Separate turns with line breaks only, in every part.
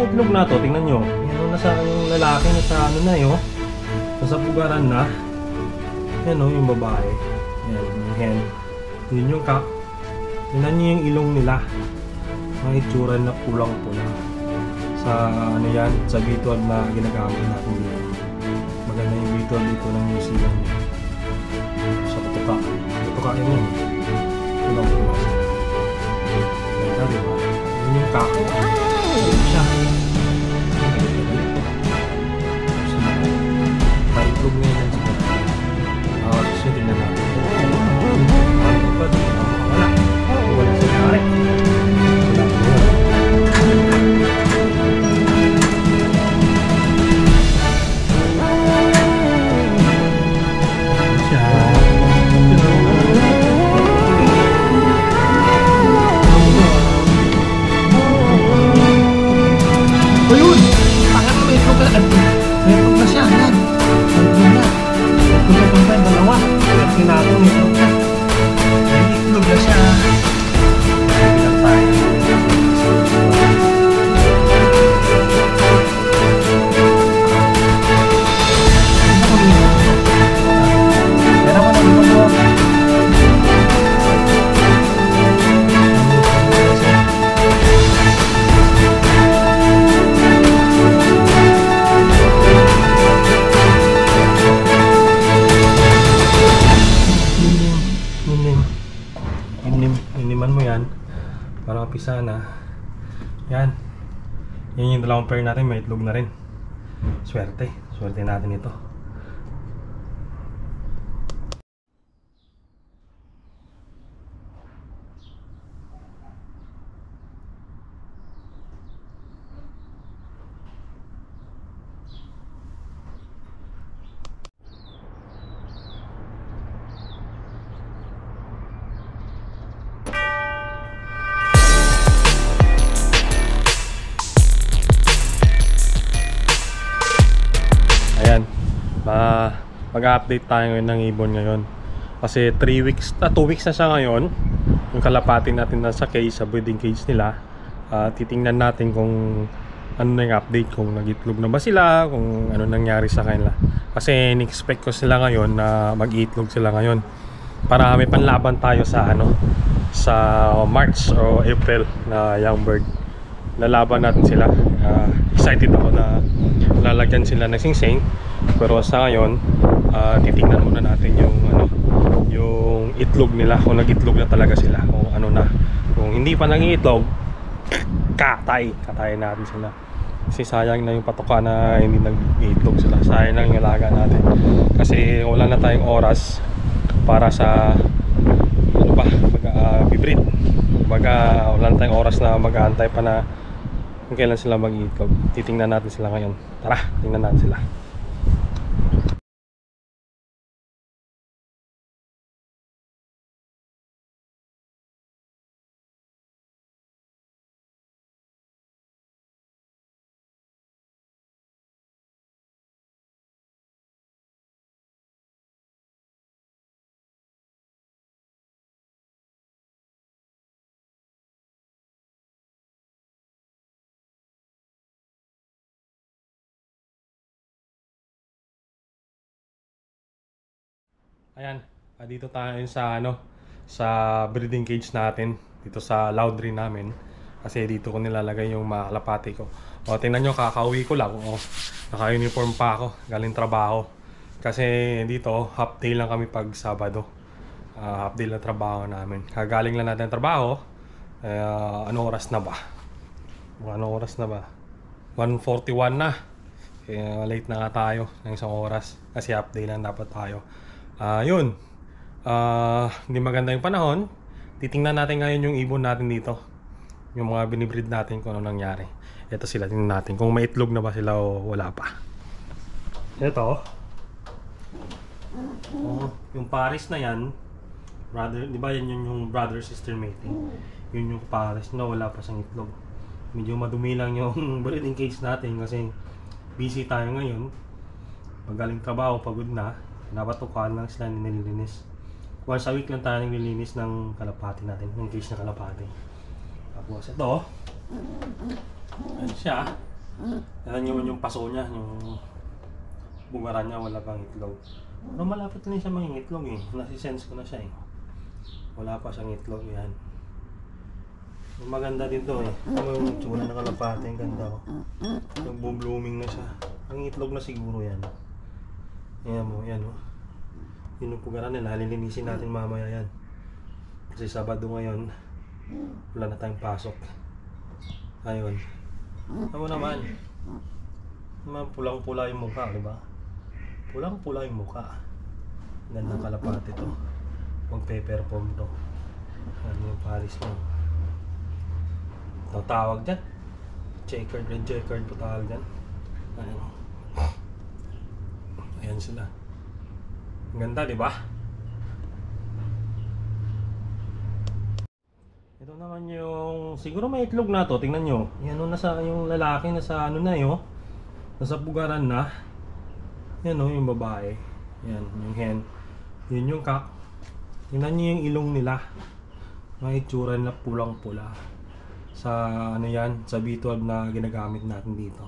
itlog na to, tingnan nyo. Yan o, nasa yung lalaki, nasa ano na yun. Nasa pugaran na. Yan o, yung babae. Yan, yung hen. Yun yung cock. Tingnan nyo yung ilong nila. Mga itsura na pulang-pula. Sa ano yan, sa bituan na ginagamit natin dito. Maganda yung bituan dito ng New Zealand. Sa kutuka. Kutuka yun. Pulang-pula siya. Ganda, diba? Yun yung cock. Ayun siya. Paitlog na yun siya. Susunod na natin. Ano ba dito? Wala. Wala siya pare. Iniman mo yan para mapisa na. Yan. Yan yung dalawang pair natin, may itlog na rin. Swerte natin ito. Mag-update tayo ngayon ng ibon ngayon kasi 2 weeks na siya ngayon. Yung kalapati natin nasa cage, sa breeding cage nila. Titingnan natin kung ano na yung update, kung nag-itlog na ba sila, kung ano nangyari sa kanila. Kasi in-expect ko sila ngayon na mag-itlog sila ngayon para may panlaban tayo sa sa March o April na young bird. Lalaban natin sila. Excited ako na lalagyan sila ng sing-sing. Pero sa ngayon, titingnan muna natin yung itlog nila, kung nag-itlog na talaga sila, kung ano na. Kung hindi pa nag-itlog, katayin natin sila. Kasi sayang na yung patoka na hindi nag-itlog sila. Sayang na yung alaga natin. Kasi wala na tayong oras para sa mag-breed. Wala na tayong oras na mag-aantay pa na kung kailan sila mag-itlog. Titingnan natin sila ngayon. Tara, tingnan natin sila. Ayan, dito tayo sa breeding cage natin, dito sa laundry namin. Kasi dito ko nilalagay yung mga kalapati ko. O, tingnan nyo, kakauwi ko lang. O, naka-uniform pa ako, galing trabaho. Kasi dito, half day lang kami pag Sabado. Half day lang trabaho namin. Kagaling lang natin trabaho. Ano oras na ba? 1:41 na. Kaya late na nga tayo ng isang oras. Kasi half day lang dapat tayo. Yun. Hindi maganda yung panahon. Titingnan natin ngayon yung ibon natin dito. Yung mga binibreed natin kung ano nangyari. Ito sila, tingnan natin kung may itlog na ba sila o wala pa. Ito. Yung Paris na yan, brother, di ba yan yung brother sister mating? Yun yung Paris na wala pa siyang itlog. Medyo madumi lang yung breeding cage natin kasi busy tayo ngayon. Pagaling trabaho, pagod na. Napatukan lang sila nililinis. Once a week lang tayo nililinis ng kalapati natin, yung cage na kalapati. Tapos ito, ayan siya. Yan yung paso niya, yung bugaran niya, wala pang itlog. Pero malapit na siya mangingitlog eh. Nasisense ko na siya eh. Wala pa siyang itlog yan. Maganda din to eh. Ito yung tsura ng kalapate, ang ganda oh. Nagbo-blooming na siya. Ang itlog na siguro yan. Ayan mo, yan oh. Yun yung pugaran nila, lilinisin natin mamaya yan. Kasi Sabado ngayon, wala na tayong pasok. Ayun. Ano naman? Pulang-pula yung mukha, di ba? Pulang-pula yung mukha. Gandang kalapate to. Magpe-perform to. Ano yung Paris mo? Ito tawag dyan. Checkered, red checkered po tawag dyan. Ayun. Ayan sila. Ganda, di ba? Ito naman yung siguro may itlog na to. Tingnan nyo. Yan o, nasa yung lalaki nasa ano na yun. Nasa bugaran na. Yan o, yung babae. Yan, yung hen. Yun yung cock. Tingnan nyo yung ilong nila. May itsura na pulang-pula. Sa ano yan, sa B12 na ginagamit natin dito.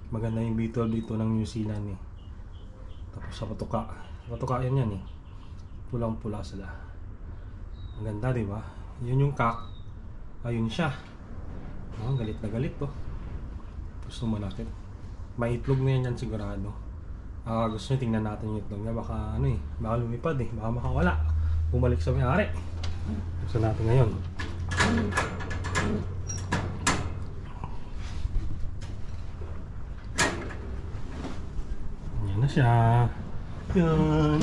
Maganda yung B12 dito ng New Zealand eh. Tapos sa patuka. Patuka yan eh. Pulang-pula sila. Ang ganda, di ba? Yun yung cock. Ayun siya. Oh, galit na galit to. Gusto mo natin. May itlog na yan sigurado. Gusto nyo tingnan natin yung itlog niya. Baka ano eh. Baka lumipad eh. Baka makawala. Bumalik sa may-ari. Gusto natin ngayon. Yan na siya. Yan.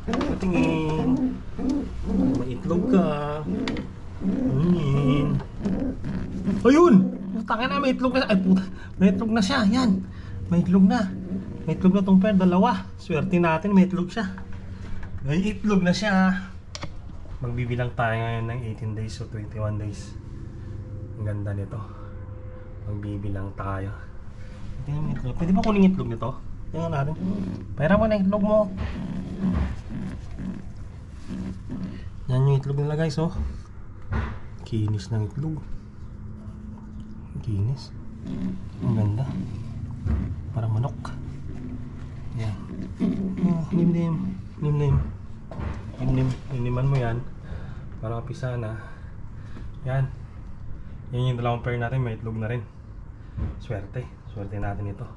Patingin. May itlog ka. Ayun! Tangin na, may itlog na. Ay puta, may itlog na siya. Yan. May itlog na. May itlog na tong pair. Dalawa. Swerte natin, may itlog siya. May itlog na siya. Magbibilang tayo ngayon ng 18 days o 21 days. Ang ganda nito. Magbibilang tayo. Pwede ba kuning itlog nito? Tingnan natin. Pera mo na itlog mo. Yan yung itlog nila guys oh. Kinis ng itlog. Kinis. Ang ganda. Parang manok. Yan. Limlim. Limlim. Liniman mo yan. Para mapisa na. Yan. Yan yung dalawang pair natin. May itlog na rin. Swerte. Swerte natin ito.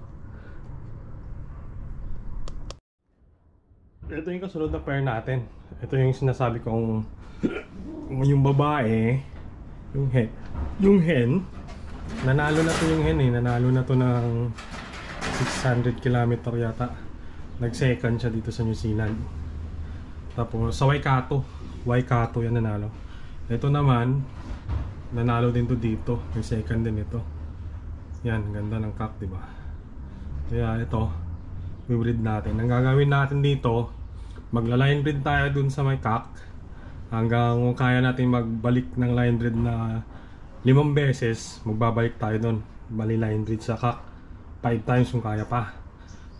Ito yung kasunod na pair natin. Ito yung sinasabi kong yung babae, yung hen, nanalo na to yung hen eh. Nanalo na to ng 600 km yata. Nag-second siya dito sa New Zealand. Tapos sa Waikato yan nanalo. Ito naman, nanalo din to dito. May second din ito. Yan, ganda ng cock, diba? Kaya ito, i-breed natin. Ang gagawin natin dito, magla-line breed tayo dun sa may cock hanggang kaya natin magbalik ng line breed na 5 beses, magbabalik tayo dun. Bali line breed sa cock 5 times kung kaya pa.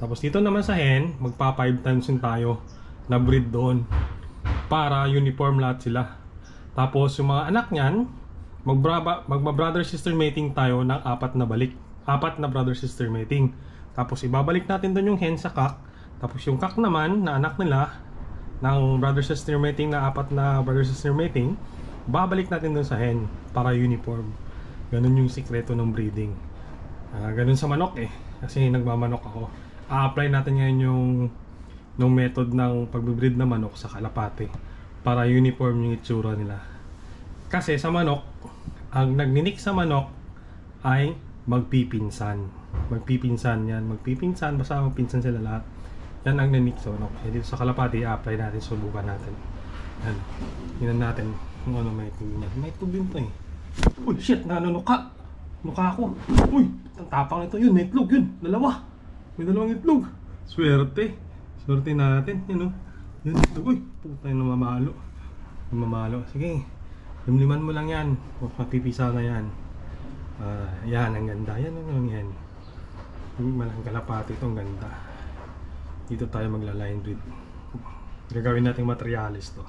Tapos dito naman sa hen, magpa 5 times din tayo na breed doon para uniform lahat sila. Tapos yung mga anak niyan, magba-brother sister mating tayo ng 4 na balik. 4 na brother sister mating. Tapos ibabalik natin doon yung hen sa cock. Tapos yung cock naman na anak nila ng brother sister mating na 4 na brother sister mating, babalik natin doon sa hen para uniform. Ganun yung sikreto ng breeding. Ganun sa manok eh. Kasi nagmamanok ako. A-apply natin ngayon yung method ng pagbe-breed na manok sa kalapate para uniform yung itsura nila. Kasi sa manok, ang nagninik sa manok ay magpipinsan. Magpipinsan yan. Magpipinsan, basta magpinsan sila lahat. Yan ang nanik sa manok. E dito sa kalapate, i-apply natin, subukan natin. Yan. Tingnan natin kung ano may itlog niya. May itlog din to eh. Uy, shit! Nanunuka! Nuka ako. Uy! Ang tapang nito. Yun, may itlog yun. Dalawa. May dalawang itlog. Swerte. Swerte natin. Yun o. Yun, itlog. Uy! Puta yung namamalo. Namamalo. Sige. Limliman mo lang yan. Mapipisa na yan. Yan, ang ganda. Yan, yan. Malang kalapate ito. Ang ganda. Dito tayo magla-line breed. Gagawin nating materialis to.